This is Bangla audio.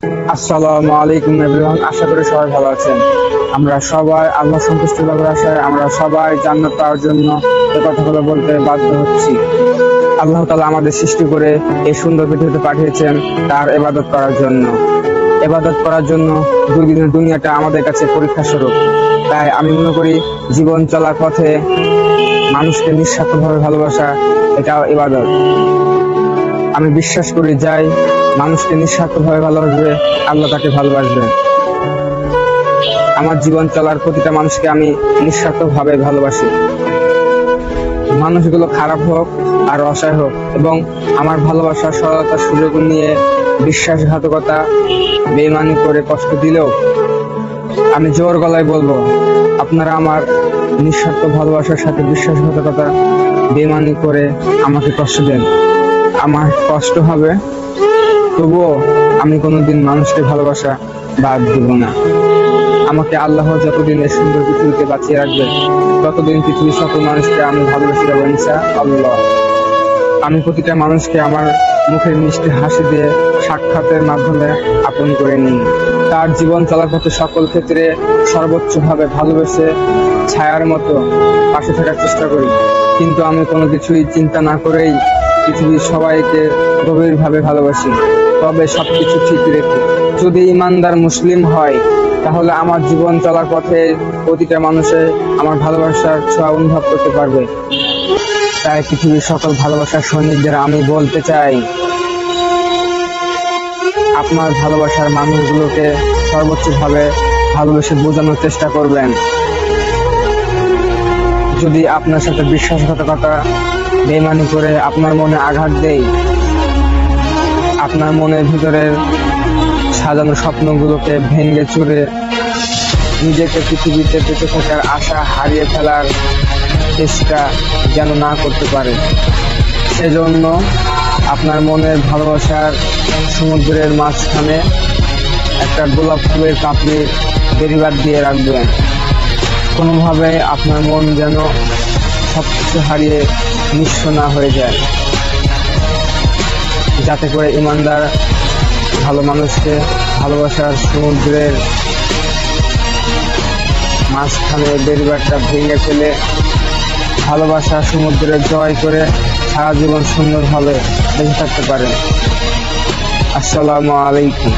আসসালামু আলাইকুম এভরিওয়ান, আশা করি সবাই ভালো আছেন। আমরা সবাই আল্লাহ সন্তুষ্টি লাভের আশায় আমরা সবাই জান্নাত পাওয়ার জন্য এই কথাগুলো বলতে বাধ্য হচ্ছি। আল্লাহ তাআলা আমাদের সৃষ্টি করে এই সুন্দর পৃথিবীতে পাঠিয়েছেন তার ইবাদত করার জন্য। ইবাদত করার জন্য দুনিয়াটা আমাদের কাছে পরীক্ষা স্বরূপ। তাই আমি মনে করি জীবন চলার পথে মানুষকে নিঃস্বার্থভাবে ভালোবাসা এটাও ইবাদত। আমি বিশ্বাস করি যাই মানুষকে নিঃস্বার্থভাবে ভালোবাসবে আল্লাহ তাকে ভালোবাসবেন। আমার জীবন চলার প্রতিটা মানুষকে আমি নিঃস্বার্থভাবে ভালোবাসি। মানুষগুলো খারাপ হোক আর অসহায় হোক, এবং আমার ভালোবাসার সরলতার সুযোগ নিয়ে বিশ্বাসঘাতকতা বেইমানি করে কষ্ট দিলেও আমি জোর গলায় বলবো, আপনারা আমার নিঃস্বার্থ ভালোবাসার সাথে বিশ্বাসঘাতকতা বেইমানি করে আমাকে কষ্ট দেন, আমার কষ্ট হবে, তবুও আমি কোনোদিন মানুষকে ভালোবাসা বাদ দিব না। আমাকে আল্লাহ যতদিন এই সুন্দর পৃথিবীতে বাঁচিয়ে রাখবে ততদিন পৃথিবীর সকল মানুষকে আমি ভালোবেসে যাবো ইনশাআল্লাহ। আমি প্রতিটা মানুষকে আমার মুখের মিষ্টি হাসি দিয়ে সাক্ষাতের মাধ্যমে আপন করে নিই। তার জীবন চলার পথে সকল ক্ষেত্রে সর্বোচ্চভাবে ভালোবেসে ছায়ার মতো পাশে থাকার চেষ্টা করি। কিন্তু আমি কোনো কিছুই চিন্তা না করেই পৃথিবীর সবাইকে গভীরভাবে ভালোবাসি, তবে সবকিছু ঠিক রেখে। যদি ইমানদার মুসলিম হয় তাহলে আমার জীবন চলার পথে প্রতিটা মানুষে আমার ভালোবাসার ছোঁয়া অনুভব করতে পারবে। তাই পৃথিবীর সকল ভালোবাসার সৈনিকদের আমি বলতে চাই, আপনার ভালোবাসার মানুষগুলোকে সর্বোচ্চভাবে ভালোবেসে বোঝানোর চেষ্টা করবেন। যদি আপনার সাথে বিশ্বাসঘাতকতা বেইমানি করে আপনার মনে আঘাত দেয়, আপনার মনের ভিতরের সাজানো স্বপ্নগুলোকে ভেঙে চুরে নিজেকে পৃথিবীতে বেঁচে থাকার আশা হারিয়ে ফেলার চেষ্টা যেন না করতে পারে, সেজন্য আপনার মনের ভালোবাসার সমুদ্রের মাঝখানে একটা গোলাপ ফুলের কাপড়ে বেড়িবাঁধ দিয়ে রাখবেন। কোনোভাবে আপনার মন যেন সবকিছু হারিয়ে নিঃস্ব না হয়ে যায়, যাতে করে ইমানদার ভালো মানুষকে ভালোবাসার সমুদ্রের মাঝখানে বেড়িবাঁধটা ভেঙে ফেলে ভালোবাসার সমুদ্রে জয় করে সারা জীবন সুন্দরভাবে বেঁচে থাকতে পারেন। আসসালামু আলাইকুম।